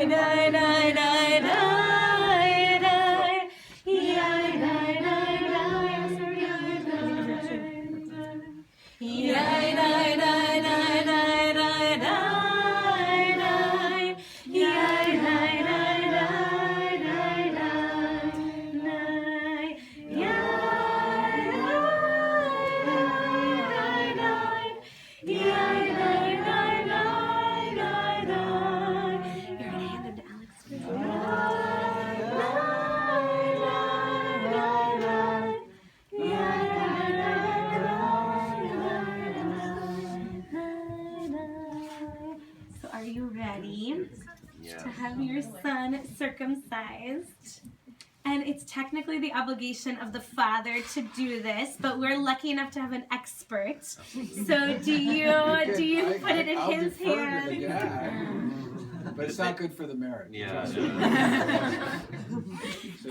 So are you ready to have your son circumcised? And it's technically the obligation of the father to do this, but we're lucky enough to have an expert. So do you put it in his hand? But it's not good for the marriage. Yeah.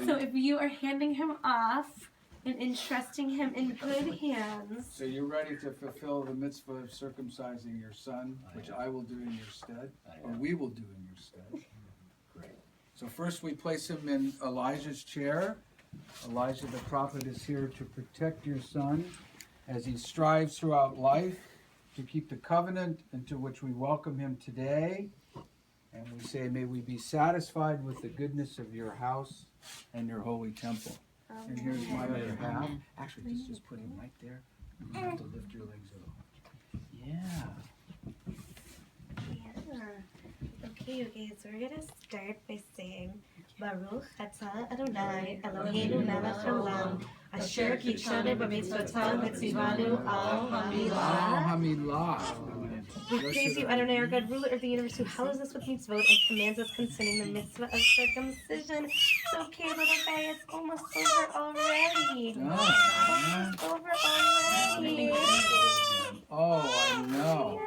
So if you are handing him off and entrusting him in good hands. So you're ready to fulfill the mitzvah of circumcising your son, which I will do in your stead, or we will do in your stead. Great. So first we place him in Elijah's chair. Elijah the prophet is here to protect your son as he strives throughout life to keep the covenant into which we welcome him today. And we say, may we be satisfied with the goodness of your house and your holy temple. And here's my other half. Actually, just put him right there. You don't have to lift your legs at all. Yeah. Okay, you guys, we're going to start by saying, Baruch atah Adonai Eloheinu melech haolam, asher kitshanu b'mitzvotav v'tzivanu al hamilah. We praise you, Adonai, our God, ruler of the universe, who hallows us with mitzvot and commands us concerning the mitzvah of circumcision. It's okay, little guy, it's almost over already. Almost over already. Oh, I know.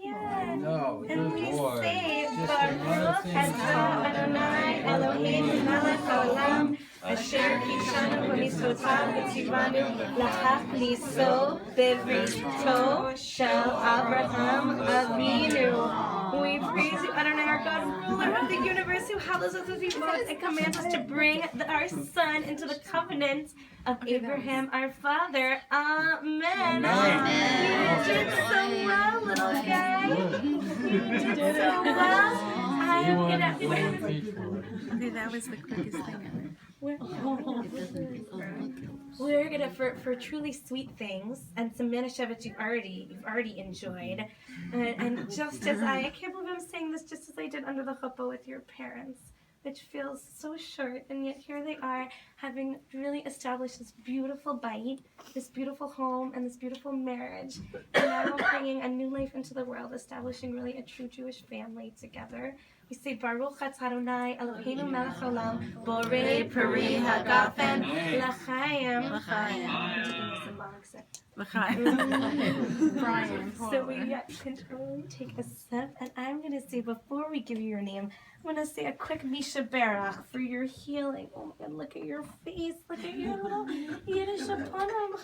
Yeah. I know. And we Boy. say, Just Baruch another thing. atah Adonai Eloheinu melech haolam, asher kitshanu b'mitzvotav v'tzivanu l'hachniso bevrito shel Abraham Avinu. We praise you, Adonai, our God, ruler of the universe, who hallows us with mitzvot and commands us to bring our son into the covenant of Abraham, our father. Amen. You did so well, little guy. You did so well. Okay, that was the quickest thing ever. We're gonna for truly sweet things and some Manischewitz you've already enjoyed, and just as I can't believe I'm saying this, just as I did under the chuppah with your parents, which feels so short, and yet here they are having really established this beautiful bite, this beautiful home, and this beautiful marriage, and now bringing a new life into the world, establishing really a true Jewish family together. We say Baruch atah Adonai Eloheinu melech haolam, borei peri hagafen l'chaim. So we can totally take a sip, and I'm going to say, before we give you your name, I'm going to say a quick Misha Berach for your healing. Oh my God, look at your face. Look at your little Yiddish aponim.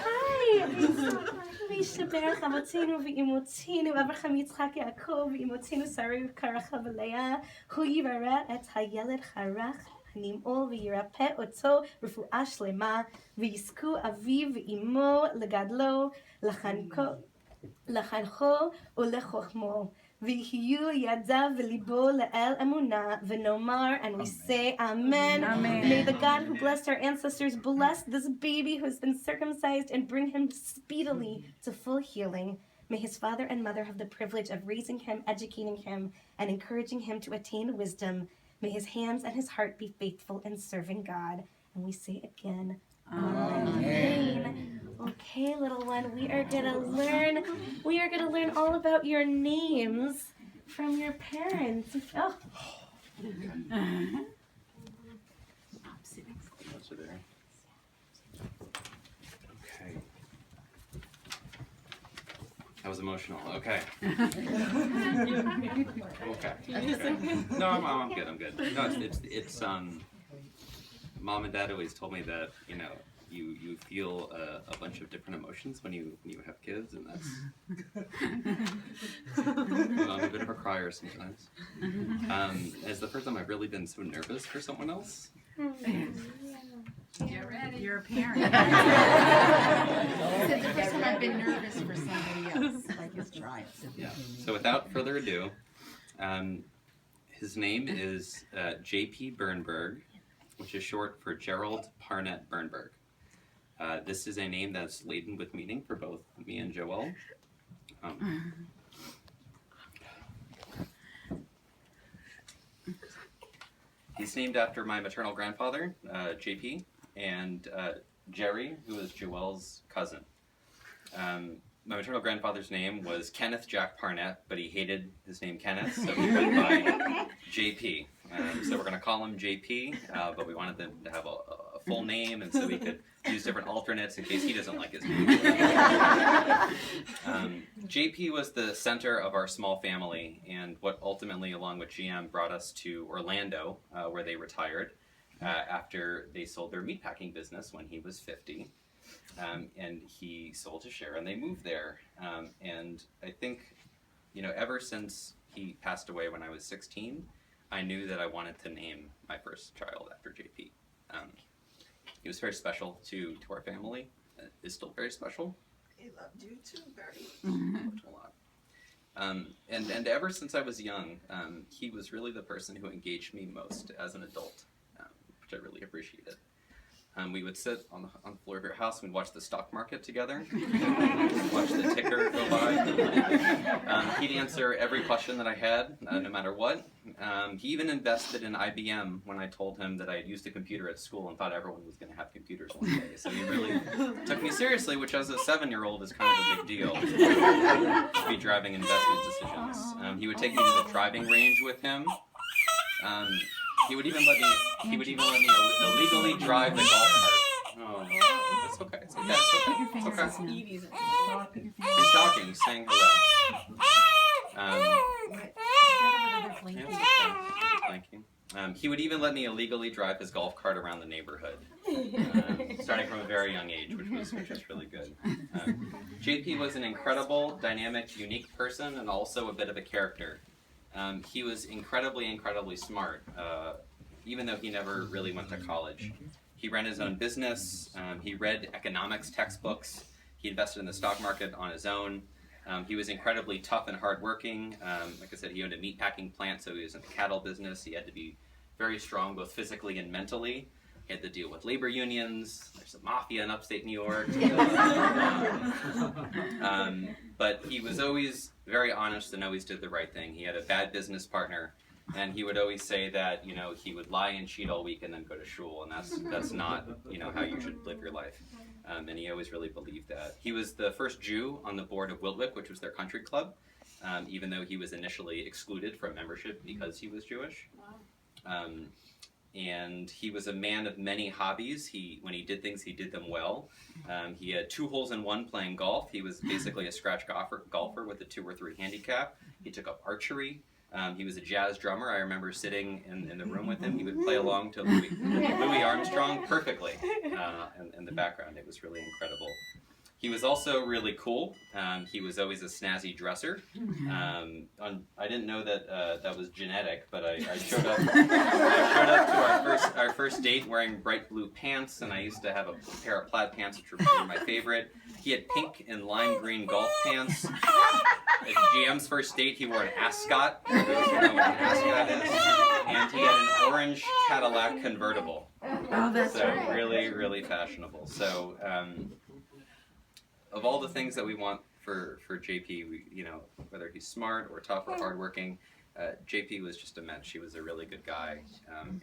Hi. Misha Berach Avotinu v'imotinu Avraham Yitzchak Yaakov v'imotinu Sarai Karacha v'Leah hu yivaret et hayeled charach נמעול וירפא אותו רפואה שלמה ויזכו אביו ואמו לגדלו לחנכו ולחוכמו ויהיו ידיו וליבו לאל אמונה ונאמר, and we say amen. May the God who blessed our ancestors bless this baby who has been circumcised and bring him speedily to full healing. May his father and mother have the privilege of raising him, educating him, and encouraging him to attain wisdom. May his hands and his heart be faithful in serving God. And we say again, Amen. Okay, little one, we are gonna learn all about your names from your parents. Oh. Okay. That was emotional. Okay. Okay. No, I'm good. I'm good. No, it's Mom and Dad always told me that, you feel a bunch of different emotions when you have kids, and that's I'm a bit of a crier sometimes. It's the first time I've really been so nervous for someone else. Get ready. You're a parent. It's the first time I've been nervous for somebody else. Like it's trying. Yeah. So without further ado, his name is JP Birnberg, which is short for Gerald Parnett Birnberg. This is a name that's laden with meaning for both me and Joel. He's named after my maternal grandfather, JP, and Jerry, who is Joel's cousin. My maternal grandfather's name was Kenneth Jack Parnett, but he hated his name Kenneth, so he went by JP. So we're going to call him JP, but we wanted them to have a full name, and so we could use different alternates in case he doesn't like his name. JP was the center of our small family, and what ultimately, along with GM, brought us to Orlando, where they retired after they sold their meatpacking business when he was 50. And he sold his share, and they moved there. And I think, ever since he passed away when I was 16, I knew that I wanted to name my first child after JP. He was very special to our family. Is still very special. He loved you too, very. Loved him a lot. And ever since I was young, he was really the person who engaged me most as an adult, which I really appreciated. We would sit on the floor of your house and we'd watch the stock market together, watch the ticker go by. He'd answer every question that I had, no matter what. He even invested in IBM when I told him that I had used a computer at school and thought everyone was going to have computers one day. So he really took me seriously, which as a 7-year-old is kind of a big deal to be driving investment decisions. He would take me to the driving range with him. He would even let me illegally drive the golf cart. Oh, it's okay. It's okay. It's okay. It's okay. He's talking. He's saying hello. Thank you. He would even let me illegally drive his golf cart around the neighborhood, starting from a very young age, which was really good. JP was an incredible, dynamic, unique person, and also a bit of a character. He was incredibly smart, even though he never really went to college. He ran his own business, he read economics textbooks, he invested in the stock market on his own. He was incredibly tough and hardworking. Like I said, he owned a meatpacking plant, so he was in the cattle business. He had to be very strong, both physically and mentally. He had to deal with labor unions. There's a mafia in upstate New York. But he was always very honest and always did the right thing. He had a bad business partner, and he would always say that he would lie and cheat all week and then go to shul, and that's not how you should live your life. And he always really believed that. He was the first Jew on the board of Wiltwyck, which was their country club, even though he was initially excluded from membership because he was Jewish. And he was a man of many hobbies. When he did things, he did them well. He had 2 holes in 1 playing golf. He was basically a scratch golfer with a 2 or 3 handicap. He took up archery. He was a jazz drummer. I remember sitting in the room with him. He would play along to Louis Armstrong perfectly in the background. It was really incredible. He was also really cool. He was always a snazzy dresser. I didn't know that that was genetic, but I showed up. To our first date wearing bright blue pants, and I used to have a pair of plaid pants, which were my favorite. He had pink and lime green golf pants. At GM's first date, he wore an ascot. For those who know what an ascot is. And he had an orange Cadillac convertible. Oh, that's right. Really fashionable. So. Of all the things that we want for JP, whether he's smart or tough or hardworking, JP was just a match. He was a really good guy,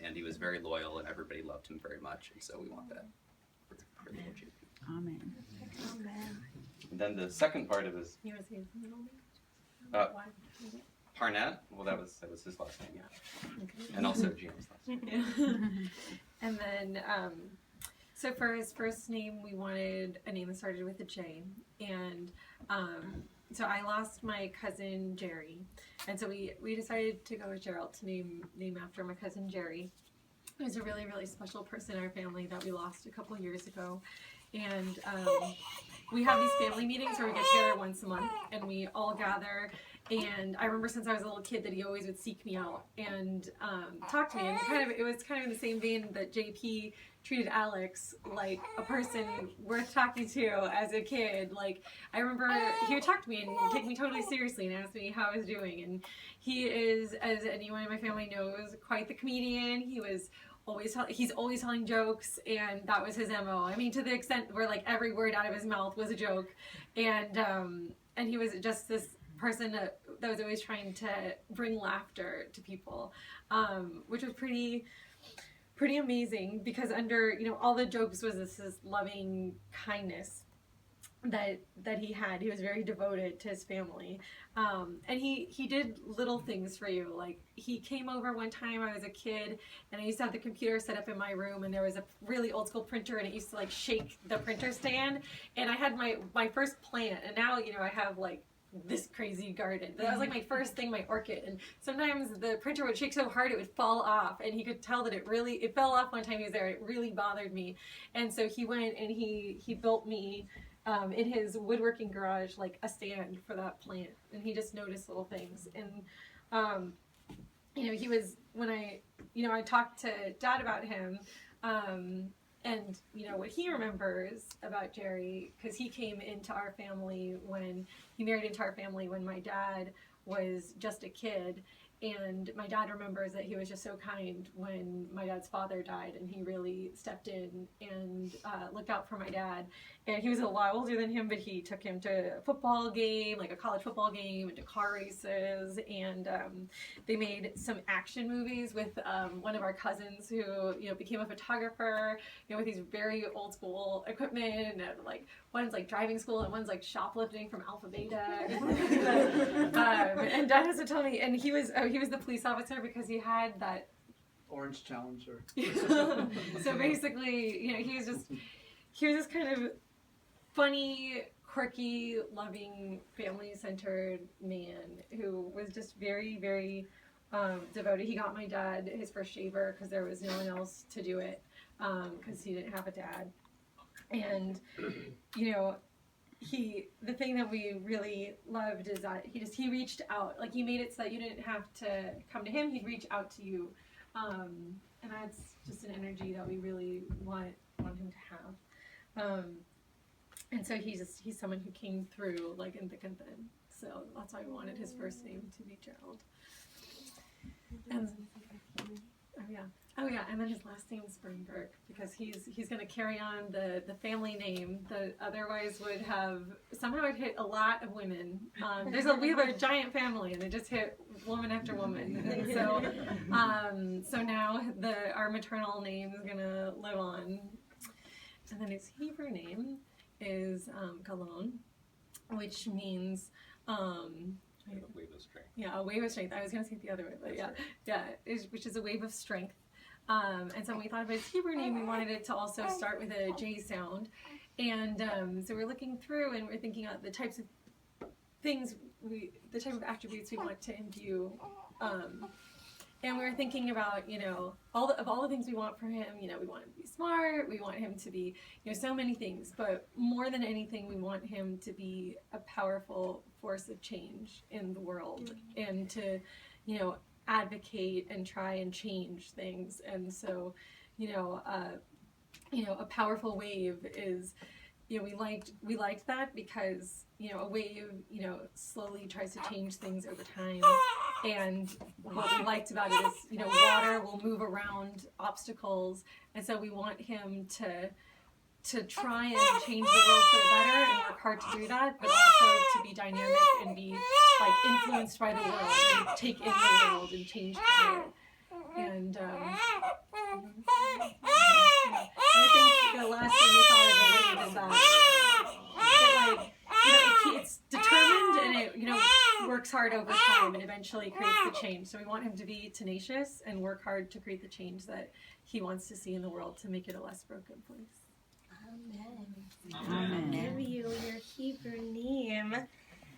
and he was very loyal, and everybody loved him very much. And so we want that for little JP. Amen. And then the second part of his Parnett. Well, that was his last name, yeah, okay. And also GM's last name. And then. So for his first name, we wanted a name that started with a J. And so I lost my cousin Jerry. And so we decided to go with Gerald to name after my cousin Jerry. He was a really, really special person in our family that we lost a couple years ago. And we have these family meetings where we get together once a month and we all gather. And I remember since I was a little kid that he always would seek me out and talk to me. And it was kind of in the same vein that JP treated Alex like a person worth talking to as a kid. Like, I remember he would talk to me and take me totally seriously and ask me how I was doing. And he is, as anyone in my family knows, quite the comedian. He's always telling jokes, and that was his MO. I mean, to the extent where like every word out of his mouth was a joke, and he was just this person that was always trying to bring laughter to people, which was pretty amazing, because under all the jokes was this loving kindness that he had. He was very devoted to his family, and he did little things for you. Like, he came over one time, I was a kid, and I used to have the computer set up in my room, and there was a really old school printer, and it used to like shake the printer stand, and I had my first plant, and now I have like this crazy garden. That was like my first thing, my orchid, and sometimes the printer would shake so hard it would fall off, and he could tell that it fell off one time he was there. It really bothered me, and so he went and he built me in his woodworking garage like a stand for that plant, and he just noticed little things. And he was, when I talked to Dad about him, and what he remembers about Jerry, because he came into our family he married into our family when my dad was just a kid. And my dad remembers that he was just so kind when my dad's father died, and he really stepped in and looked out for my dad. And he was a lot older than him, but he took him to a football game, like a college football game, and to car races. And they made some action movies with one of our cousins who became a photographer, with these very old school equipment, and like one's like driving school and one's like shoplifting from Alpha Beta. And Dad has to tell me, and he was the police officer because he had that Orange Challenger. So basically, he was this kind of funny, quirky, loving, family-centered man who was just very, very devoted. He got my dad his first shaver because there was no one else to do it, because he didn't have a dad. And the thing that we really loved is that he reached out. Like, he made it so that you didn't have to come to him, he'd reach out to you. And that's just an energy that we really want him to have. And so he's someone who came through like in thick and thin. So that's why we wanted his first name to be Gerald. Oh yeah, and then his last name is Birnberg, because he's going to carry on the family name that otherwise would have somehow hit a lot of women. We have a giant family, and it just hit woman after woman. And so now our maternal name is going to live on. And then his Hebrew name is Galon, which means A wave of strength. Yeah, a wave of strength. I was going to say it the other way, but which is a wave of strength. And so when we thought about his Hebrew name, we wanted it to also start with a J sound. And so we're looking through and we're thinking of the types of things, the type of attributes we want to imbue. And we were thinking about, all the things we want from him. We want him to be smart. We want him to be, so many things. But more than anything, we want him to be a powerful force of change in the world, and to, advocate and try and change things. And so, a powerful wave is, we liked that because, a wave, slowly tries to change things over time. And what we liked about it is, water will move around obstacles. And so we want him to try and change the world for the better and work hard to do that, but also to be dynamic and be like influenced by the world and take in the world and change the world. And I think the last thing we thought of the wave is that it's determined and it works hard over time and eventually creates the change. So we want him to be tenacious and work hard to create the change that he wants to see in the world to make it a less broken place. Amen. Give you your Hebrew name.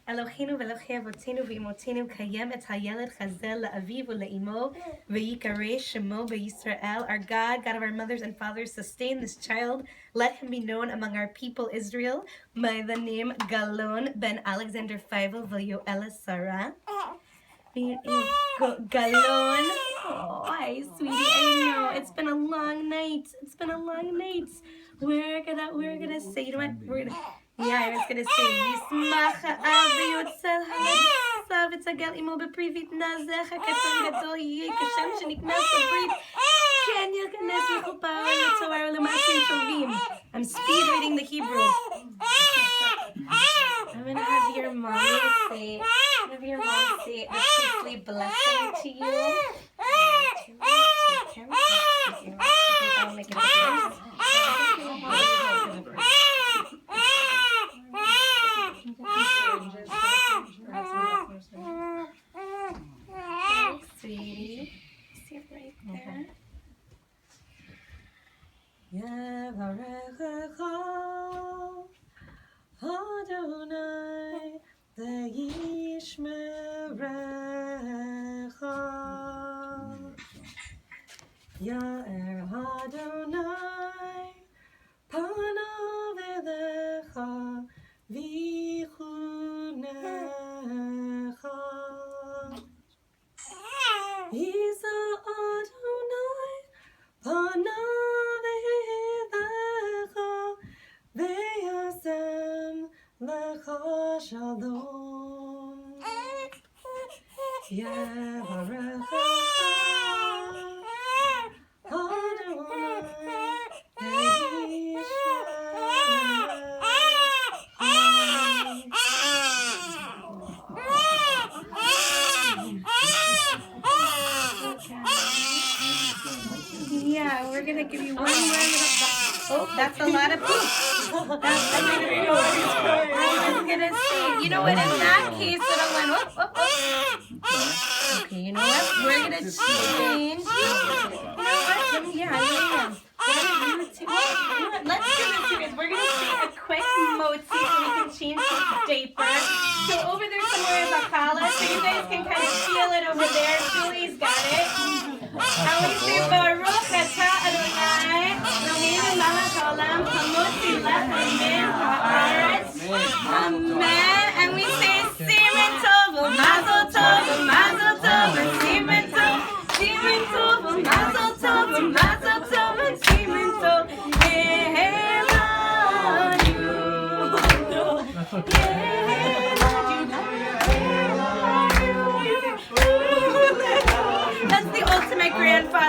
אלוהינו ואלוהי אבותינו ואמותינו קיים את הילד חזה לאביו ולאמו ויקרא שמו בישראל. Our God, God of our mothers and fathers, sustain this child. Let him be known among our people Israel by the name Galon ben Alexander Feivel Yoela Sarah. Galon. Oh, hi, sweetie. I know it's been a long night. We're gonna say, you know what? I was gonna say, Yismach Abi Yotzel Halav V'Tzagel Imo B'Privit Nazecha Ketzor Gadol Yeh Kashem Sheniknas B'Brit Ken Yilkanes L'Chuppah L'Torah L'Maasim Tovim. I'm speed reading the Hebrew. I'm gonna have your mom say a priestly blessing to you. I'll make it sweetie. See it right there. Yevarechecha Adonai ve'yishmerecha. Ya'er Adonai panav elecha v'chunecha. Yiza Adonai panav elecha ve'yasem lecha shalom. Yevarechecha Yeah, we're gonna give you one more little. Oh, that's a lot of poop. I was gonna say, you know what? In that case, it'll went. Okay, you know what? We're gonna change. You know what? Yeah. Let's do this, you guys. We're gonna say a quick motzi so we can change his diaper. So over there somewhere is a challah, so you guys can kind of feel it over there. Julie's got it. And we say Baruch atah Adonai Eloheinu melech haolam hamotzi lechem min haaretz. Amen. And we say Siman tov u'mazel tov u'mazel tov and Siman tov, Siman tov u'mazel tov u'mazel tov and Siman tov. That's the ultimate grandfather.